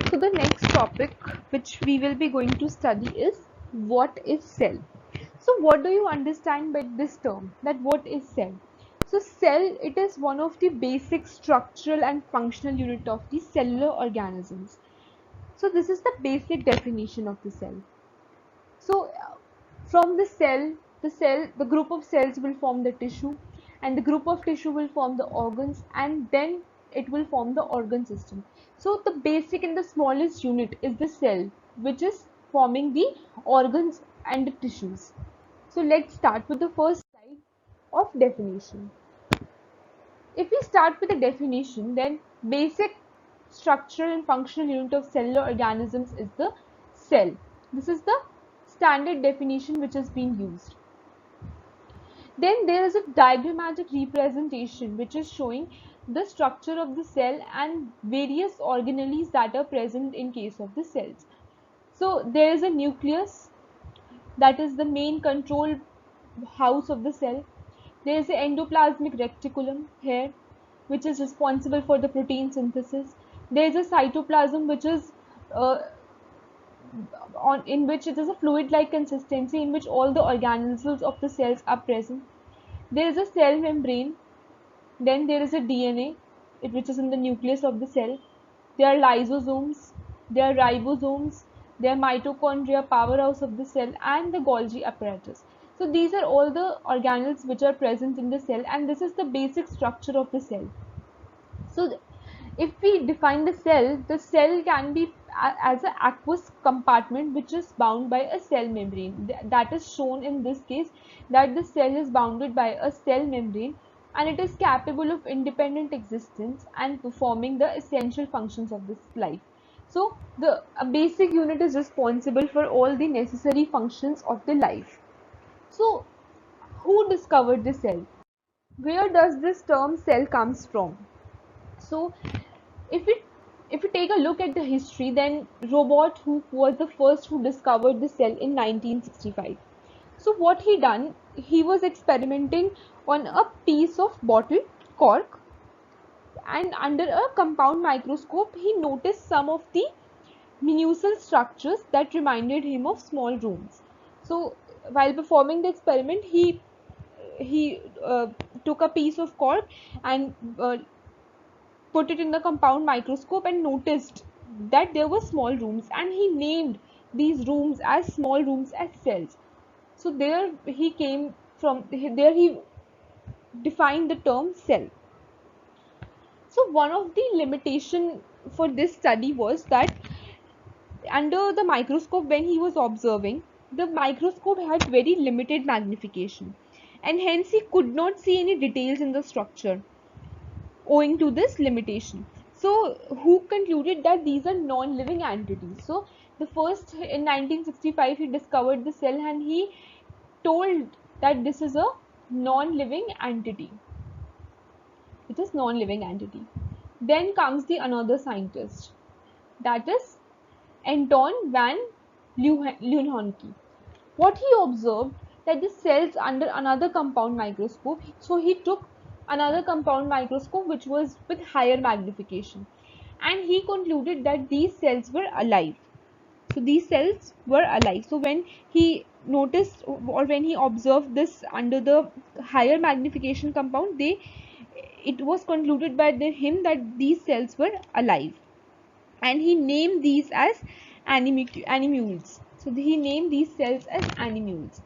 So the next topic which we will be going to study is what is cell. So what do you understand by this term, that what is cell? So cell, it is one of the basic structural and functional unit of the cellular organisms. So this is the basic definition of the cell. So from the group of cells will form the tissue, and the group of tissue will form the organs, and then it will form the organ system. So the basic and the smallest unit is the cell, which is forming the organs and the tissues. So let's start with the first slide of definition. If we start with the definition, then basic structural and functional unit of cellular organisms is the cell. This is the standard definition which has been used. Then there is a diagrammatic representation which is showing the structure of the cell and various organelles that are present in case of the cells. So there is a nucleus, that is the main control house of the cell. There is the endoplasmic reticulum here, which is responsible for the protein synthesis. There is a cytoplasm, which is in which it is a fluid-like consistency in which all the organelles of the cells are present. There is a cell membrane. Then there is a DNA, which is in the nucleus of the cell. There are lysosomes. There are ribosomes. There are mitochondria, powerhouse of the cell, and the Golgi apparatus. So these are all the organelles which are present in the cell, and this is the basic structure of the cell. So if we define the cell can be as an aqueous compartment which is bound by a cell membrane. That is shown in this case, that the cell is bounded by a cell membrane, and it is capable of independent existence and performing the essential functions of this life. So the basic unit is responsible for all the necessary functions of the life. So who discovered the cell? Where does this term cell comes from? So if we take a look at the history, then Robert Hooke was the first who discovered the cell in 1965. So what he done, he was experimenting on a piece of bottle cork, and under a compound microscope he noticed some of the minuscule structures that reminded him of small rooms. So while performing the experiment, he took a piece of cork and put it in the compound microscope and noticed that there were small rooms, and he named these rooms as small rooms as cells. So there he came from, there he defined the term cell. So one of the limitation for this study was that under the microscope, when he was observing, the microscope had very limited magnification, and hence he could not see any details in the structure owing to this limitation. So who concluded that these are non-living entities. So the first, in 1965, he discovered the cell, and he told that this is a non-living entity. It is non-living entity. Then comes the another scientist, that is Anton van Leeuwenhoek. What he observed, that the cells under another compound microscope, so he took another compound microscope which was with higher magnification, and he concluded that these cells were alive. So these cells were alive. So when he noticed, or when he observed this under the higher magnification compound, it was concluded by him that these cells were alive, and he named these as animules. So he named these cells as animules.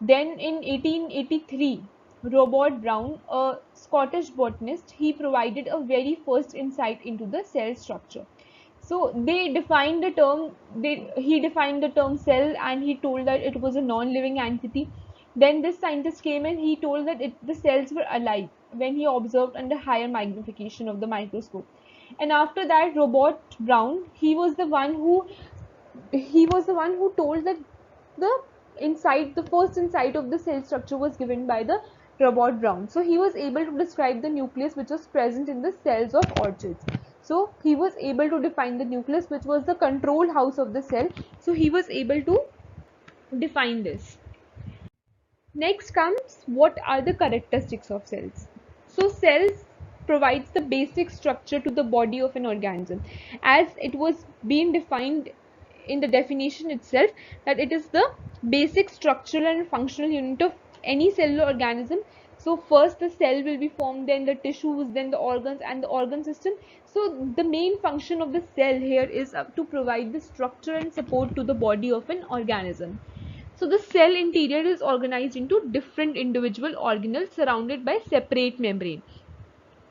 Then in 1883, Robert Brown, a Scottish botanist, he provided a very first insight into the cell structure. So he defined the term cell, and he told that it was a non-living entity. Then this scientist came and he told that the cells were alive when he observed under higher magnification of the microscope. And after that, Robert Brown, he was the one who told that the first insight of the cell structure was given by the Robert Brown. So he was able to describe the nucleus which was present in the cells of orchids. So he was able to define the nucleus, which was the control house of the cell. So he was able to define this. Next comes what are the characteristics of cells. So cells provides the basic structure to the body of an organism, as it was being defined in the definition itself, that it is the basic structural and functional unit of any cellular organism. So first the cell will be formed, then the tissues, then the organs and the organ system. So the main function of the cell here is to provide the structure and support to the body of an organism. So the cell interior is organized into different individual organelles surrounded by separate membrane.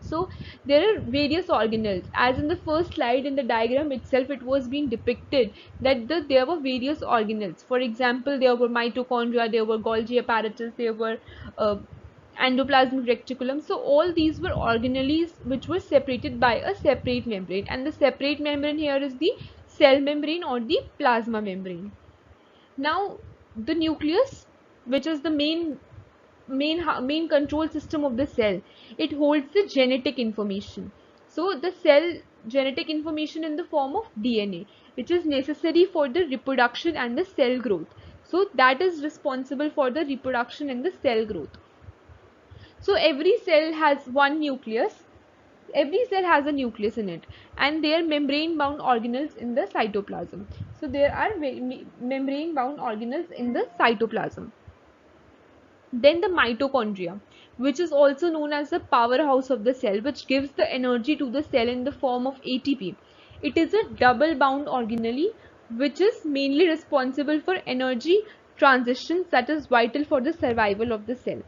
So there are various organelles, as in the first slide in the diagram itself it was being depicted that there were various organelles. For example, there were mitochondria, there were Golgi apparatus, there were uh, endoplasmic reticulum. So all these were organelles which were separated by a separate membrane, and the separate membrane here is the cell membrane or the plasma membrane. Now the nucleus, which is the main control system of the cell, it holds the genetic information. So the cell genetic information in the form of DNA, which is necessary for the reproduction and the cell growth. So that is responsible for the reproduction and the cell growth. So every cell has one nucleus. Every cell has a nucleus in it, and they are membrane bound organelles in the cytoplasm. So there are membrane bound organelles in the cytoplasm. Then the mitochondria, which is also known as the powerhouse of the cell, which gives the energy to the cell in the form of ATP. It is a double bound organelle which is mainly responsible for energy transitions that is vital for the survival of the cell.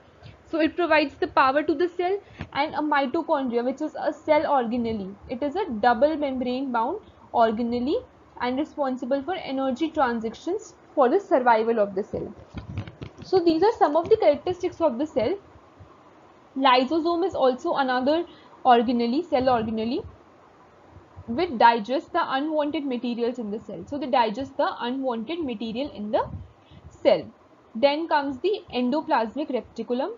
So it provides the power to the cell. And a mitochondria, which is a cell organelle, it is a double membrane bound organelle and responsible for energy transitions for the survival of the cell. So these are some of the characteristics of the cell. Lysosome is also another organelle, cell organelle, which digests the unwanted materials in the cell. So they digest the unwanted material in the cell. Then comes the endoplasmic reticulum.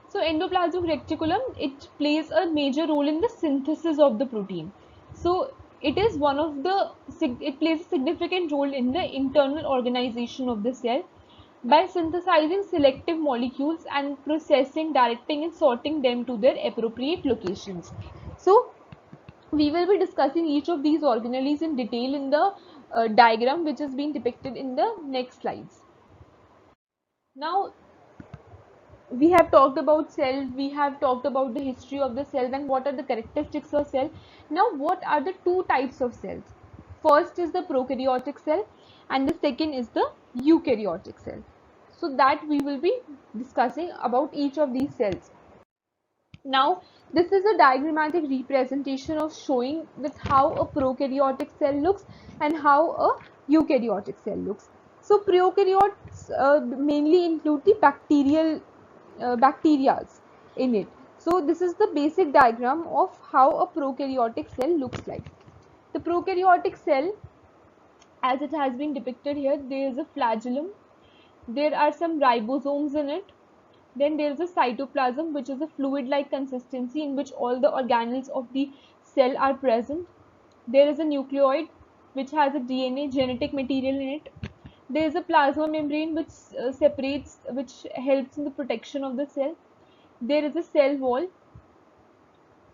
So endoplasmic reticulum, it plays a major role in the synthesis of the protein. So it is it plays a significant role in the internal organization of the cell by synthesizing selective molecules and processing, directing and sorting them to their appropriate locations. So we will be discussing each of these organelles in detail in the diagram which is being depicted in the next slides. Now we have talked about cell, we have talked about the history of the cell, and what are the characteristics of cell. Now what are the two types of cells? First is the prokaryotic cell and the second is the eukaryotic cell. So that we will be discussing about each of these cells. Now this is a diagrammatic representation of showing with how a prokaryotic cell looks and how a eukaryotic cell looks. So prokaryotes mainly include the bacterias in it. So this is the basic diagram of how a prokaryotic cell looks like. The prokaryotic cell, as it has been depicted here, there is a flagellum, there are some ribosomes in it, then there is a cytoplasm, which is a fluid-like consistency in which all the organelles of the cell are present. There is a nucleoid which has a DNA, genetic material in it. There is a plasma membrane which which helps in the protection of the cell. There is a cell wall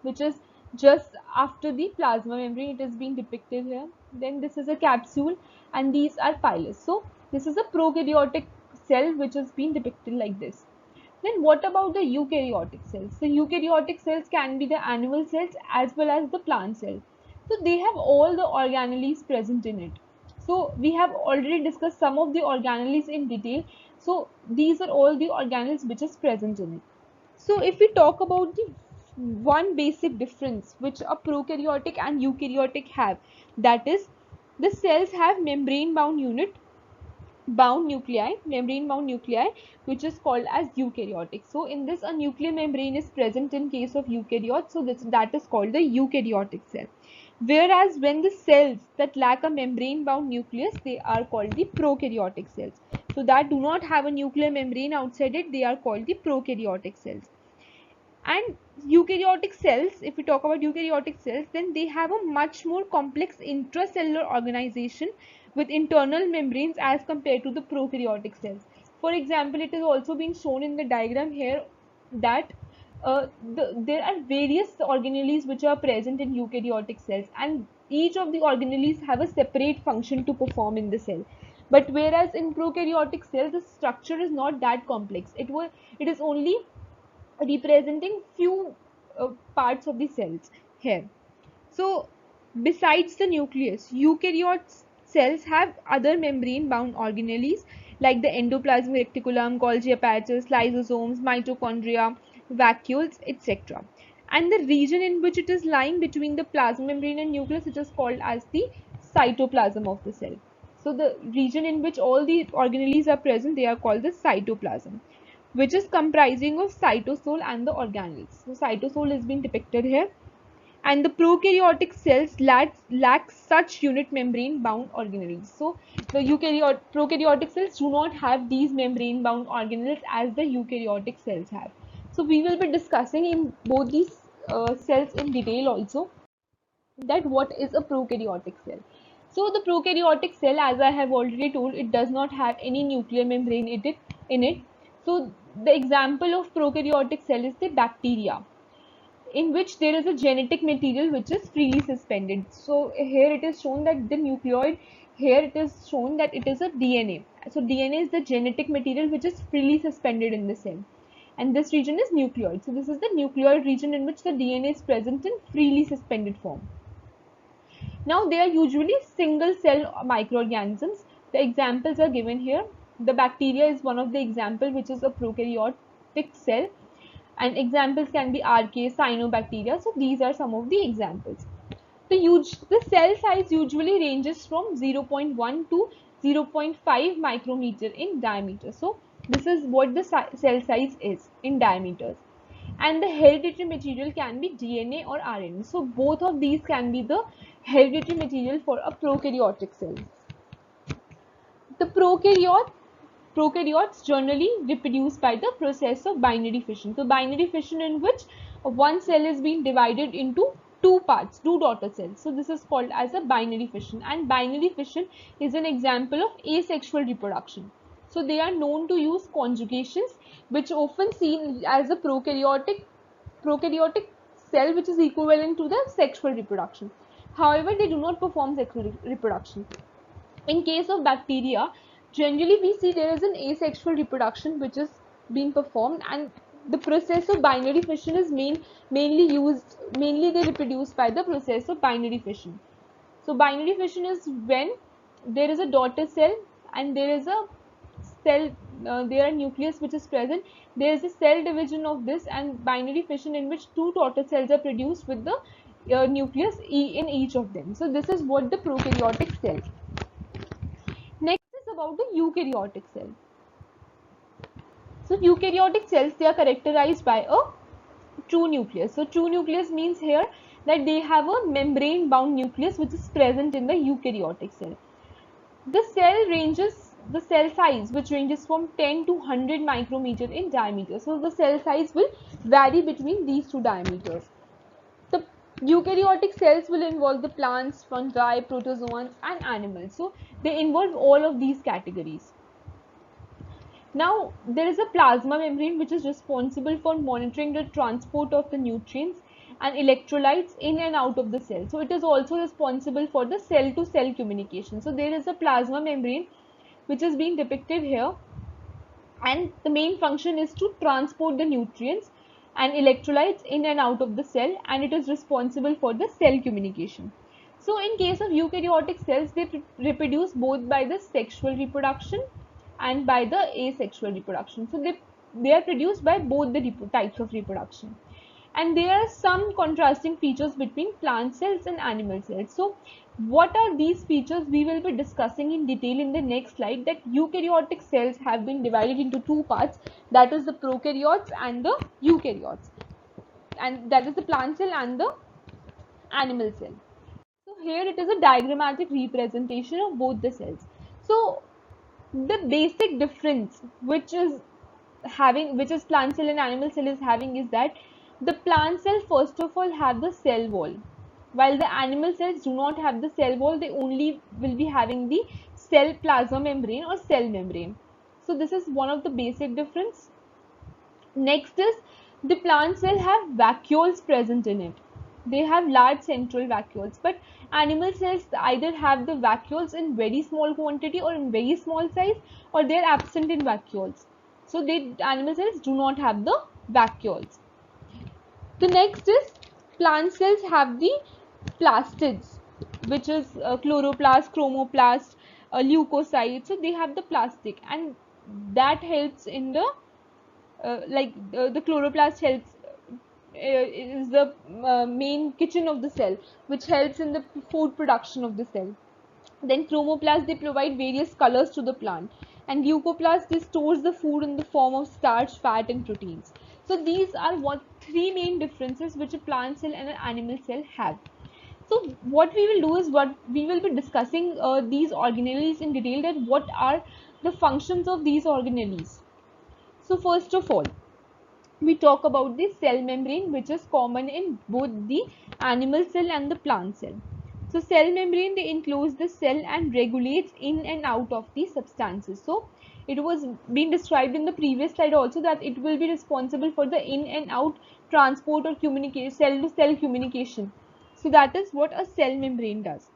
which is just after the plasma membrane. It is being depicted here. Then this is a capsule and these are pilus. So this is a prokaryotic cell which is being depicted like this. Then what about the eukaryotic cells? The eukaryotic cells can be the animal cells as well as the plant cells. So they have all the organelles present in it. So we have already discussed some of the organelles in detail. So these are all the organelles which is present in it. So if we talk about the one basic difference which a prokaryotic and eukaryotic have, that is the cells have membrane bound membrane bound nuclei, which is called as eukaryotic. So in this a nuclear membrane is present in case of eukaryote, so that is called the eukaryotic cell. Whereas when the cells that lack a membrane bound nucleus, they are called the prokaryotic cells. So that do not have a nuclear membrane outside it, they are called the prokaryotic cells. And eukaryotic cells, if we talk about eukaryotic cells, then they have a much more complex intracellular organization with internal membranes as compared to the prokaryotic cells. For example, it is also been shown in the diagram here that there are various organelles which are present in eukaryotic cells, and each of the organelles have a separate function to perform in the cell. But whereas in prokaryotic cells, the structure is not that complex. It is only representing few parts of the cells here. So besides the nucleus, eukaryote cells have other membrane-bound organelles like the endoplasmic reticulum, Golgi apparatus, lysosomes, mitochondria, vacuoles, etc. And the region in which it is lying between the plasma membrane and nucleus, it is called as the cytoplasm of the cell. So the region in which all the organelles are present, they are called the cytoplasm, which is comprising of cytosol and the organelles. So cytosol is being depicted here, and the prokaryotic cells lack such unit membrane bound organelles. So the prokaryotic cells do not have these membrane bound organelles as the eukaryotic cells have. So we will be discussing in both these cells in detail also, that what is a prokaryotic cell. So the prokaryotic cell, as I have already told, it does not have any nuclear membrane in it. So the example of prokaryotic cell is the bacteria, in which there is a genetic material which is freely suspended. So here it is shown that the nucleoid, here it is shown that it is a DNA. So DNA is the genetic material which is freely suspended in the cell, and this region is nucleoid. So this is the nucleoid region in which the DNA is present in freely suspended form. Now they are usually single cell microorganisms. The examples are given here. The bacteria is one of the example, which is a prokaryotic cell, and examples can be archaea, cyanobacteria. So these are some of the examples. The cell size usually ranges from 0.1 to 0.5 micrometer in diameter. So this is what the cell size is in diameters. And the hereditary material can be DNA or RNA. So both of these can be the hereditary material for a prokaryotic cell. The prokaryotes generally reproduce by the process of binary fission. So binary fission, in which one cell is being divided into two parts, two daughter cells. So this is called as a binary fission, and binary fission is an example of asexual reproduction. So they are known to use conjugations, which often seen as a prokaryotic cell, which is equivalent to the sexual reproduction. However, they do not perform sexual reproduction. In case of bacteria, generally we see there is an asexual reproduction which is being performed, and the process of binary fission is mainly they reproduce by the process of binary fission. So binary fission is when there is a daughter cell and there is a cell, there are nucleus which is present, there is a cell division of this, and binary fission in which two daughter cells are produced with the nucleus in each of them. So this is what the prokaryotic cell. Next is about the eukaryotic cell. So eukaryotic cells, they are characterized by a true nucleus. So true nucleus means here that they have a membrane bound nucleus which is present in the eukaryotic cell. The cell size, which ranges from 10 to 100 micrometer in diameter. So the cell size will vary between these two diameters. The eukaryotic cells will involve the plants, fungi, protozoans and animals. So they involve all of these categories. Now there is a plasma membrane which is responsible for monitoring the transport of the nutrients and electrolytes in and out of the cell. So it is also responsible for the cell to cell communication. So there is a plasma membrane which is being depicted here, and the main function is to transport the nutrients and electrolytes in and out of the cell, and it is responsible for the cell communication. So in case of eukaryotic cells, they reproduce both by the sexual reproduction and by the asexual reproduction. So they are produced by both the types of reproduction. And there are some contrasting features between plant cells and animal cells. So what are these features? We will be discussing in detail in the next slide, that eukaryotic cells have been divided into two parts, that is the prokaryotes and the eukaryotes, and that is the plant cell and the animal cell. So here it is a diagrammatic representation of both the cells. So the basic difference which plant cell and animal cell is having is that the plant cell first of all have the cell wall, while the animal cells do not have the cell wall. They only will be having the cell plasma membrane or cell membrane. So this is one of the basic difference. Next is the plant cell have vacuoles present in it. They have large central vacuoles, but animal cells either have the vacuoles in very small quantity or in very small size, or they are absent in vacuoles. So animal cells do not have the vacuoles. The next is plant cells have the plastids, which is chloroplast, chromoplast, leukocytes. So they have the plastic, and that helps in the the chloroplast helps is the main kitchen of the cell, which helps in the food production of the cell. Then chromoplast, they provide various colors to the plant, and leucoplast, they stores the food in the form of starch, fat, and proteins. So these are what three main differences which a plant cell and an animal cell have. So what we will do is what we will be discussing these organelles in detail, that what are the functions of these organelles. So first of all, we talk about the cell membrane, which is common in both the animal cell and the plant cell. So cell membrane, they enclose the cell and regulates in and out of the substances. So it was being described in the previous slide also, that it will be responsible for the in and out transport or communication, cell to cell communication. So that is what a cell membrane does.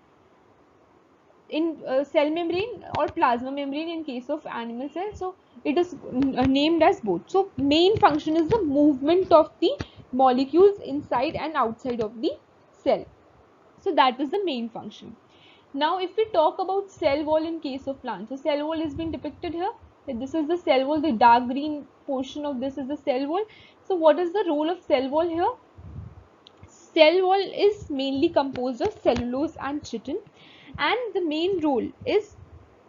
In cell membrane or plasma membrane in case of animal cell, so it is named as both. So main function is the movement of the molecules inside and outside of the cell. So that is the main function. Now if we talk about cell wall in case of plants, so cell wall is being depicted here. This is the cell wall, the dark green portion of this is the cell wall. So what is the role of cell wall here? Cell wall is mainly composed of cellulose and chitin, and the main role is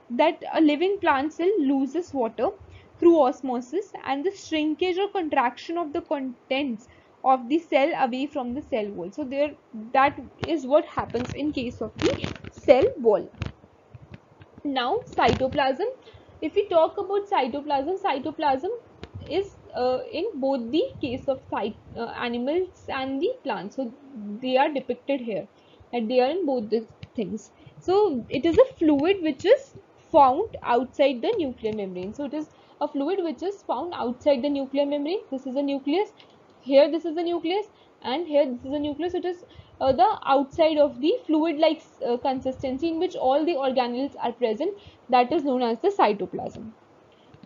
that a living plant cell loses water through osmosis, and the shrinkage or contraction of the contents of the cell away from the cell wall. So there, that is what happens in case of the cell wall. Now cytoplasm, if we talk about cytoplasm is in both the case of animals and the plants. So they are depicted here, and they are in both the things. So it is a fluid which is found outside the nuclear membrane. So it is a fluid which is found outside the nuclear membrane. This is a nucleus, here this is the nucleus, and here this is the nucleus. It is the outside of the fluid like consistency in which all the organelles are present, that is known as the cytoplasm.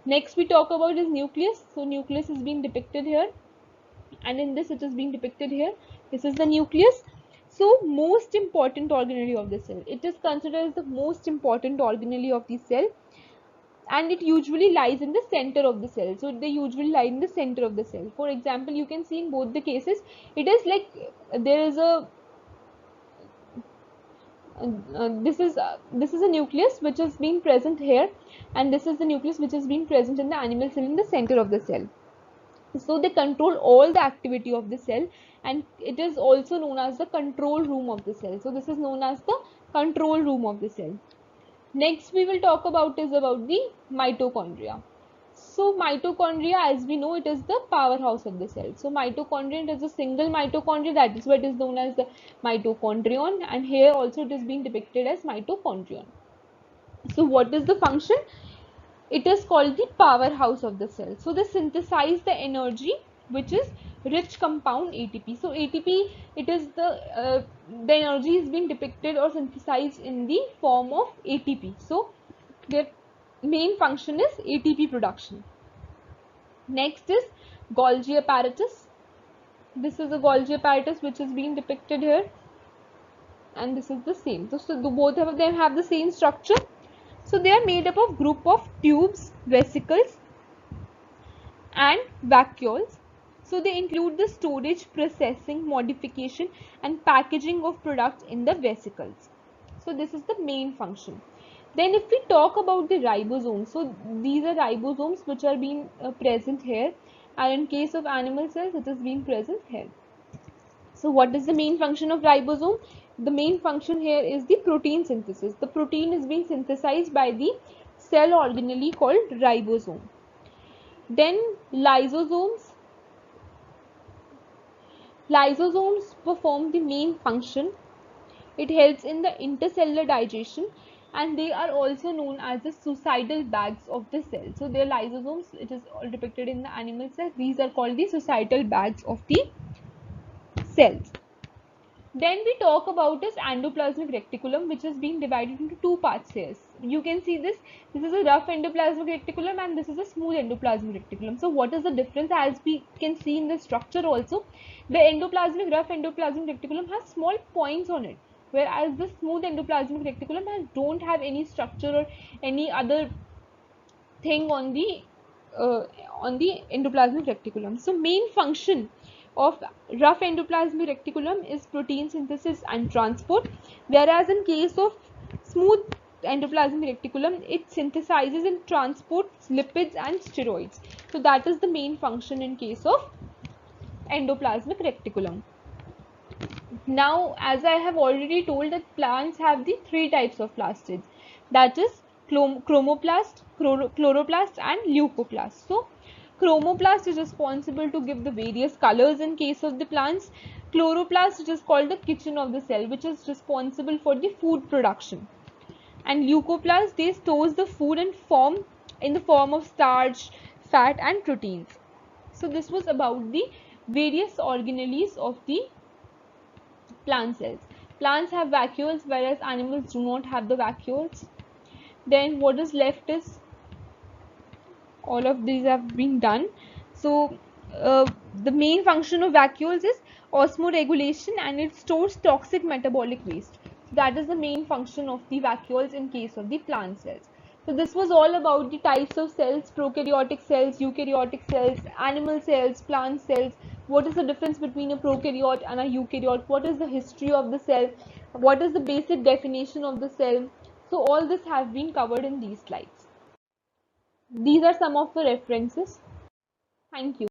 Next we talk about is nucleus. So nucleus is being depicted here, and in this it is being depicted here. This is the nucleus. So most important organelle of the cell, it is considered as the most important organelle of the cell, and it usually lies in the center of the cell. So they usually lie in the center of the cell. For example, you can see in both the cases, it is like there is a this is a nucleus which has been present here, and this is the nucleus which has been present in the animal cell in the center of the cell. So they control all the activity of the cell, and it is also known as the control room of the cell. So this is known as the control room of the cell. Next we will talk about is about the mitochondria. So mitochondria, as we know, it is the powerhouse of the cell. So mitochondria is a single mitochondria, that is what is known as the mitochondrion, and here also it is being depicted as mitochondrion. So what is the function? It is called the powerhouse of the cell. So they synthesize the energy which is rich compound ATP. So ATP, it is the energy is being depicted or synthesized in the form of ATP. So their main function is ATP production. Next is Golgi apparatus. This is a Golgi apparatus which is being depicted here, and this is the same. So both of them have the same structure. So they are made up of group of tubes, vesicles, and vacuoles. So they include the storage, processing, modification, and packaging of products in the vesicles. So this is the main function. Then if we talk about the ribosomes, so these are ribosomes which are being present here, and in case of animal cells it is being present here. So what is the main function of ribosome? The main function here is the protein synthesis. The protein is being synthesized by the cell organelle called ribosome. Then lysosomes. Lysosomes perform the main function. It helps in the intercellular digestion, and they are also known as the suicidal bags of the cell. So their lysosomes, it is all depicted in the animal cells. These are called the suicidal bags of the cells. Then we talk about this endoplasmic reticulum, which has been divided into two parts here. You can see this. This is a rough endoplasmic reticulum and this is a smooth endoplasmic reticulum. So what is the difference? As we can see in the structure also, the rough endoplasmic reticulum has small points on it, whereas the smooth endoplasmic reticulum don't have any structure or any other thing uh, on the endoplasmic reticulum. So main function of rough endoplasmic reticulum is protein synthesis and transport, whereas in case of smooth endoplasmic reticulum, it synthesizes and transports lipids and steroids. So that is the main function in case of endoplasmic reticulum. Now, as I have already told, that plants have the three types of plastids, that is chromoplast, chloroplast and leucoplast. So chromoplast is responsible to give the various colors in case of the plants. Chloroplast, which is called the kitchen of the cell, which is responsible for the food production. And leucoplast, they stores the food and form in the form of starch, fat and proteins. So this was about the various organelles of the plant cells. Plants have vacuoles, whereas animals do not have the vacuoles. Then what is left is all of these have been done. So the main function of vacuoles is osmoregulation, and it stores toxic metabolic waste. So that is the main function of the vacuoles in case of the plant cells. So this was all about the types of cells: prokaryotic cells, eukaryotic cells, animal cells, plant cells. What is the difference between a prokaryote and a eukaryote? What is the history of the cell? What is the basic definition of the cell? So all this have been covered in these slides. These are some of the references. Thank you.